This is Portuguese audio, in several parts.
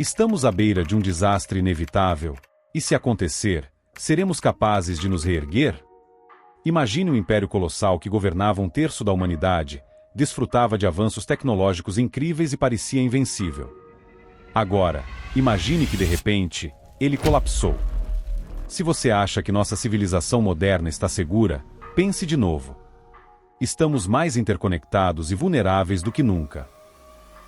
Estamos à beira de um desastre inevitável, e se acontecer, seremos capazes de nos reerguer? Imagine um império colossal que governava um terço da humanidade, desfrutava de avanços tecnológicos incríveis e parecia invencível. Agora, imagine que de repente, ele colapsou. Se você acha que nossa civilização moderna está segura, pense de novo. Estamos mais interconectados e vulneráveis do que nunca.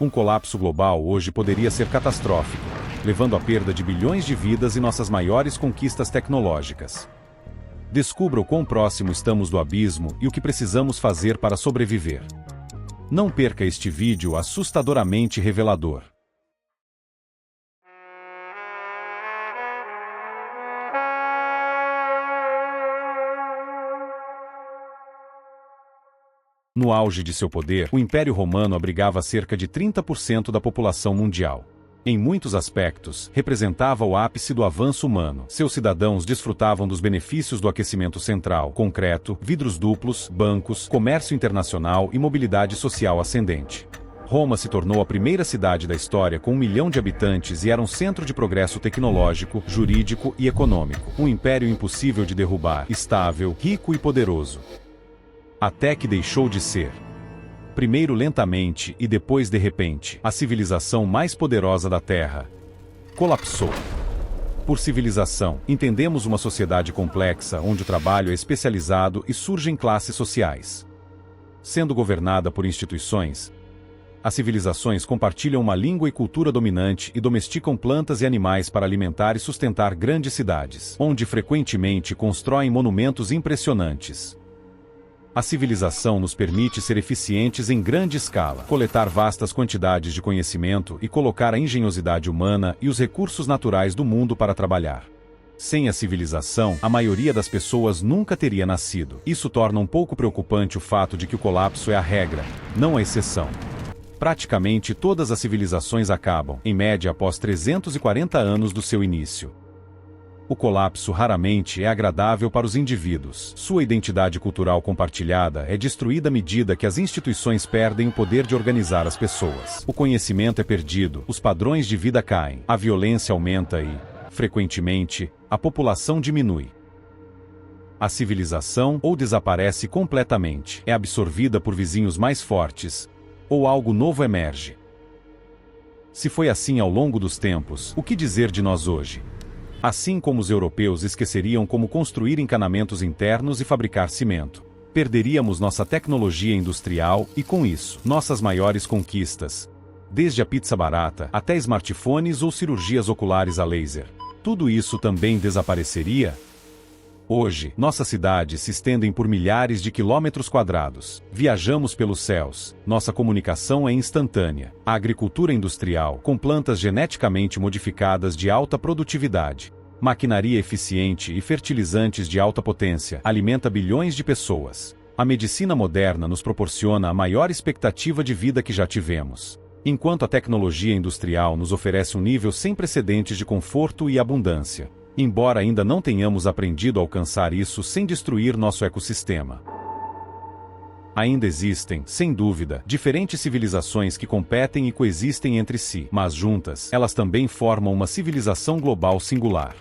Um colapso global hoje poderia ser catastrófico, levando à perda de bilhões de vidas e nossas maiores conquistas tecnológicas. Descubra o quão próximo estamos do abismo e o que precisamos fazer para sobreviver. Não perca este vídeo assustadoramente revelador. No auge de seu poder, o Império Romano abrigava cerca de 30% da população mundial. Em muitos aspectos, representava o ápice do avanço humano. Seus cidadãos desfrutavam dos benefícios do aquecimento central, concreto, vidros duplos, bancos, comércio internacional e mobilidade social ascendente. Roma se tornou a primeira cidade da história com 1 milhão de habitantes e era um centro de progresso tecnológico, jurídico e econômico. Um império impossível de derrubar, estável, rico e poderoso. Até que deixou de ser. Primeiro lentamente e depois de repente, a civilização mais poderosa da Terra colapsou. Por civilização, entendemos uma sociedade complexa onde o trabalho é especializado e surgem classes sociais. Sendo governada por instituições, as civilizações compartilham uma língua e cultura dominante e domesticam plantas e animais para alimentar e sustentar grandes cidades, onde frequentemente constroem monumentos impressionantes. A civilização nos permite ser eficientes em grande escala, coletar vastas quantidades de conhecimento e colocar a engenhosidade humana e os recursos naturais do mundo para trabalhar. Sem a civilização, a maioria das pessoas nunca teria nascido. Isso torna um pouco preocupante o fato de que o colapso é a regra, não a exceção. Praticamente todas as civilizações acabam, em média após 340 anos do seu início. O colapso raramente é agradável para os indivíduos. Sua identidade cultural compartilhada é destruída à medida que as instituições perdem o poder de organizar as pessoas. O conhecimento é perdido, os padrões de vida caem, a violência aumenta e, frequentemente, a população diminui. A civilização ou desaparece completamente, é absorvida por vizinhos mais fortes, ou algo novo emerge. Se foi assim ao longo dos tempos, o que dizer de nós hoje? Assim como os europeus esqueceriam como construir encanamentos internos e fabricar cimento, perderíamos nossa tecnologia industrial e, com isso, nossas maiores conquistas. Desde a pizza barata até smartphones ou cirurgias oculares a laser. Tudo isso também desapareceria? Hoje, nossas cidades se estendem por milhares de quilômetros quadrados. Viajamos pelos céus. Nossa comunicação é instantânea. A agricultura industrial, com plantas geneticamente modificadas de alta produtividade, maquinaria eficiente e fertilizantes de alta potência, alimenta bilhões de pessoas. A medicina moderna nos proporciona a maior expectativa de vida que já tivemos. Enquanto a tecnologia industrial nos oferece um nível sem precedentes de conforto e abundância. Embora ainda não tenhamos aprendido a alcançar isso sem destruir nosso ecossistema. Ainda existem, sem dúvida, diferentes civilizações que competem e coexistem entre si, mas juntas, elas também formam uma civilização global singular.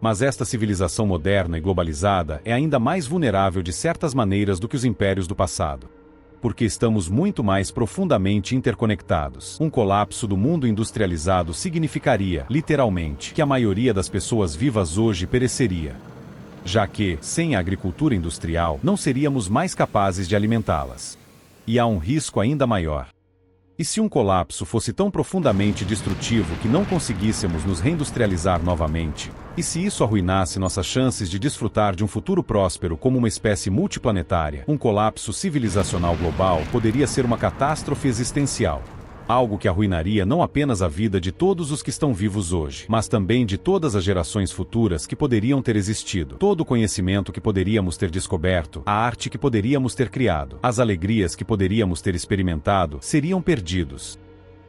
Mas esta civilização moderna e globalizada é ainda mais vulnerável de certas maneiras do que os impérios do passado. Porque estamos muito mais profundamente interconectados. Um colapso do mundo industrializado significaria, literalmente, que a maioria das pessoas vivas hoje pereceria. Já que, sem a agricultura industrial, não seríamos mais capazes de alimentá-las. E há um risco ainda maior. E se um colapso fosse tão profundamente destrutivo que não conseguíssemos nos reindustrializar novamente? E se isso arruinasse nossas chances de desfrutar de um futuro próspero como uma espécie multiplanetária? Um colapso civilizacional global poderia ser uma catástrofe existencial. Algo que arruinaria não apenas a vida de todos os que estão vivos hoje, mas também de todas as gerações futuras que poderiam ter existido. Todo o conhecimento que poderíamos ter descoberto, a arte que poderíamos ter criado, as alegrias que poderíamos ter experimentado, seriam perdidos.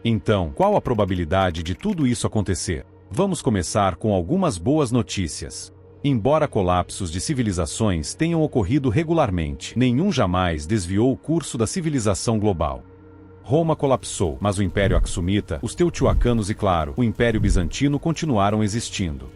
Então, qual a probabilidade de tudo isso acontecer? Vamos começar com algumas boas notícias. Embora colapsos de civilizações tenham ocorrido regularmente, nenhum jamais desviou o curso da civilização global. Roma colapsou, mas o Império Axumita, os Teotihuacanos e, claro, o Império Bizantino continuaram existindo.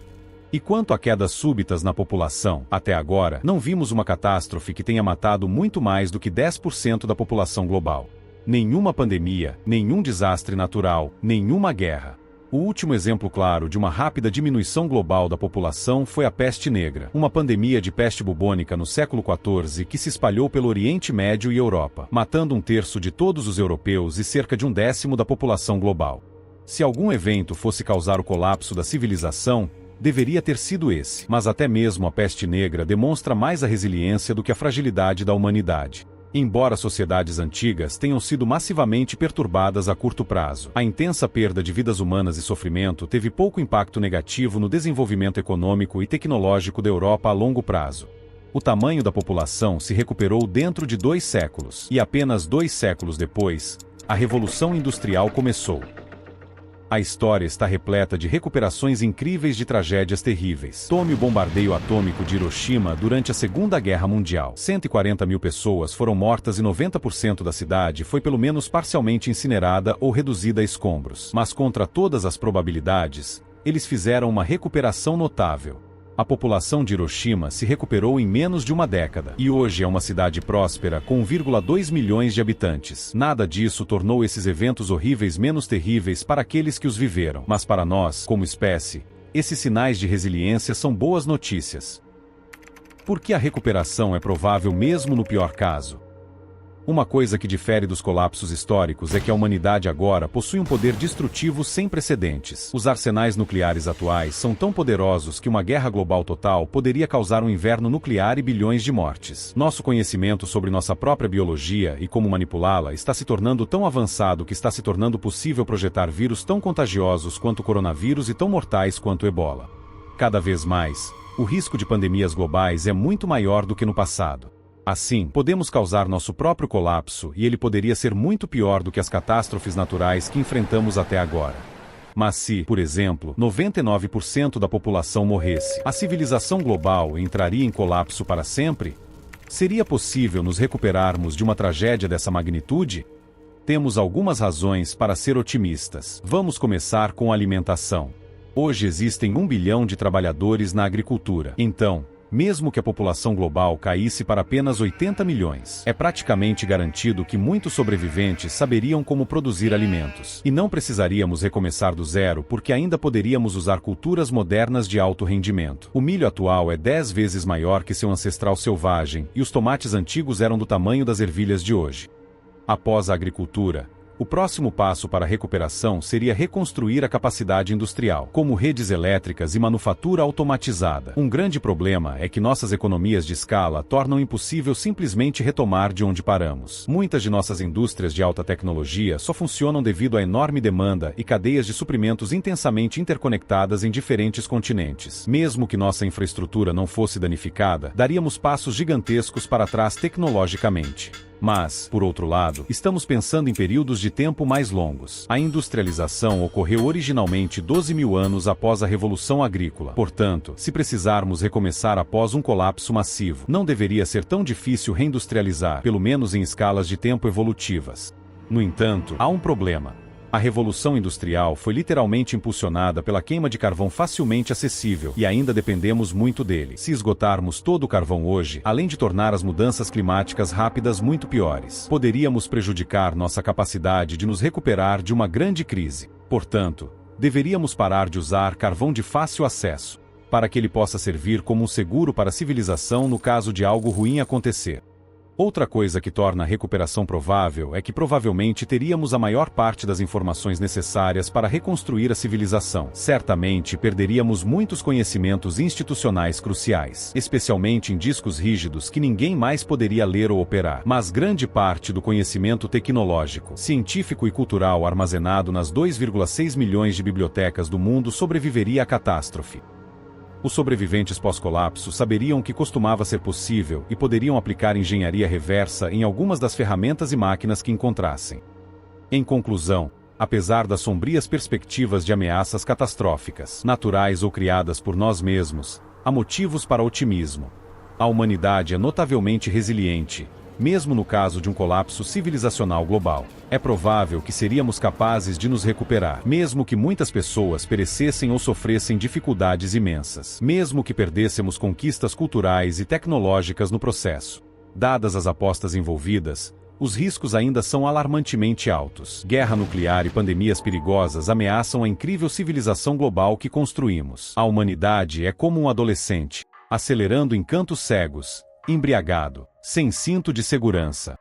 E quanto a quedas súbitas na população, até agora, não vimos uma catástrofe que tenha matado muito mais do que 10% da população global. Nenhuma pandemia, nenhum desastre natural, nenhuma guerra. O último exemplo claro de uma rápida diminuição global da população foi a peste negra, uma pandemia de peste bubônica no século XIV que se espalhou pelo Oriente Médio e Europa, matando 1/3 de todos os europeus e cerca de 1/10 da população global. Se algum evento fosse causar o colapso da civilização, deveria ter sido esse, mas até mesmo a peste negra demonstra mais a resiliência do que a fragilidade da humanidade. Embora sociedades antigas tenham sido massivamente perturbadas a curto prazo, a intensa perda de vidas humanas e sofrimento teve pouco impacto negativo no desenvolvimento econômico e tecnológico da Europa a longo prazo. O tamanho da população se recuperou dentro de 2 séculos, e apenas 2 séculos depois, a Revolução Industrial começou. A história está repleta de recuperações incríveis de tragédias terríveis. Tome o bombardeio atômico de Hiroshima durante a Segunda Guerra Mundial. 140 mil pessoas foram mortas e 90% da cidade foi pelo menos parcialmente incinerada ou reduzida a escombros. Mas contra todas as probabilidades, eles fizeram uma recuperação notável. A população de Hiroshima se recuperou em menos de uma década, e hoje é uma cidade próspera com 1,2 milhões de habitantes. Nada disso tornou esses eventos horríveis menos terríveis para aqueles que os viveram. Mas para nós, como espécie, esses sinais de resiliência são boas notícias. Porque a recuperação é provável mesmo no pior caso. Uma coisa que difere dos colapsos históricos é que a humanidade agora possui um poder destrutivo sem precedentes. Os arsenais nucleares atuais são tão poderosos que uma guerra global total poderia causar um inverno nuclear e bilhões de mortes. Nosso conhecimento sobre nossa própria biologia e como manipulá-la está se tornando tão avançado que está se tornando possível projetar vírus tão contagiosos quanto o coronavírus e tão mortais quanto o Ebola. Cada vez mais, o risco de pandemias globais é muito maior do que no passado. Assim, podemos causar nosso próprio colapso e ele poderia ser muito pior do que as catástrofes naturais que enfrentamos até agora. Mas se, por exemplo, 99% da população morresse, a civilização global entraria em colapso para sempre? Seria possível nos recuperarmos de uma tragédia dessa magnitude? Temos algumas razões para ser otimistas. Vamos começar com a alimentação. Hoje existem 1 bilhão de trabalhadores na agricultura. Então, mesmo que a população global caísse para apenas 80 milhões, é praticamente garantido que muitos sobreviventes saberiam como produzir alimentos. E não precisaríamos recomeçar do zero porque ainda poderíamos usar culturas modernas de alto rendimento. O milho atual é 10 vezes maior que seu ancestral selvagem, e os tomates antigos eram do tamanho das ervilhas de hoje. Após a agricultura, o próximo passo para a recuperação seria reconstruir a capacidade industrial, como redes elétricas e manufatura automatizada. Um grande problema é que nossas economias de escala tornam impossível simplesmente retomar de onde paramos. Muitas de nossas indústrias de alta tecnologia só funcionam devido à enorme demanda e cadeias de suprimentos intensamente interconectadas em diferentes continentes. Mesmo que nossa infraestrutura não fosse danificada, daríamos passos gigantescos para trás tecnologicamente. Mas, por outro lado, estamos pensando em períodos de tempo mais longos. A industrialização ocorreu originalmente 12 mil anos após a Revolução Agrícola. Portanto, se precisarmos recomeçar após um colapso massivo, não deveria ser tão difícil reindustrializar, pelo menos em escalas de tempo evolutivas. No entanto, há um problema. A Revolução Industrial foi literalmente impulsionada pela queima de carvão facilmente acessível, e ainda dependemos muito dele. Se esgotarmos todo o carvão hoje, além de tornar as mudanças climáticas rápidas muito piores, poderíamos prejudicar nossa capacidade de nos recuperar de uma grande crise. Portanto, deveríamos parar de usar carvão de fácil acesso, para que ele possa servir como um seguro para a civilização no caso de algo ruim acontecer. Outra coisa que torna a recuperação provável é que provavelmente teríamos a maior parte das informações necessárias para reconstruir a civilização. Certamente perderíamos muitos conhecimentos institucionais cruciais, especialmente em discos rígidos que ninguém mais poderia ler ou operar. Mas grande parte do conhecimento tecnológico, científico e cultural armazenado nas 2,6 milhões de bibliotecas do mundo sobreviveria à catástrofe. Os sobreviventes pós-colapso saberiam que costumava ser possível e poderiam aplicar engenharia reversa em algumas das ferramentas e máquinas que encontrassem. Em conclusão, apesar das sombrias perspectivas de ameaças catastróficas, naturais ou criadas por nós mesmos, há motivos para otimismo. A humanidade é notavelmente resiliente, Mesmo no caso de um colapso civilizacional global, é provável que seríamos capazes de nos recuperar, mesmo que muitas pessoas perecessem ou sofressem dificuldades imensas, mesmo que perdêssemos conquistas culturais e tecnológicas no processo. Dadas as apostas envolvidas, os riscos ainda são alarmantemente altos. Guerra nuclear e pandemias perigosas ameaçam a incrível civilização global que construímos. A humanidade é como um adolescente, acelerando em cantos cegos, embriagado, sem cinto de segurança.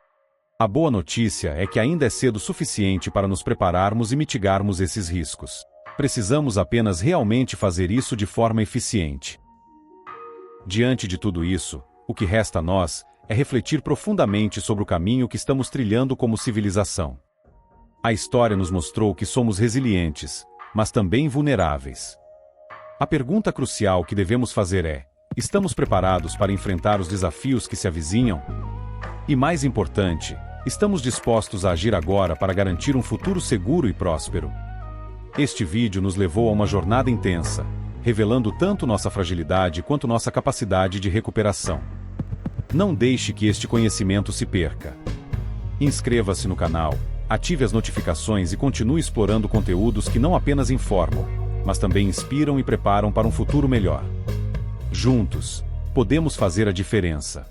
A boa notícia é que ainda é cedo o suficiente para nos prepararmos e mitigarmos esses riscos. Precisamos apenas realmente fazer isso de forma eficiente. Diante de tudo isso, o que resta a nós é refletir profundamente sobre o caminho que estamos trilhando como civilização. A história nos mostrou que somos resilientes, mas também vulneráveis. A pergunta crucial que devemos fazer é: estamos preparados para enfrentar os desafios que se avizinham? E mais importante, estamos dispostos a agir agora para garantir um futuro seguro e próspero? Este vídeo nos levou a uma jornada intensa, revelando tanto nossa fragilidade quanto nossa capacidade de recuperação. Não deixe que este conhecimento se perca. Inscreva-se no canal, ative as notificações e continue explorando conteúdos que não apenas informam, mas também inspiram e preparam para um futuro melhor. Juntos, podemos fazer a diferença.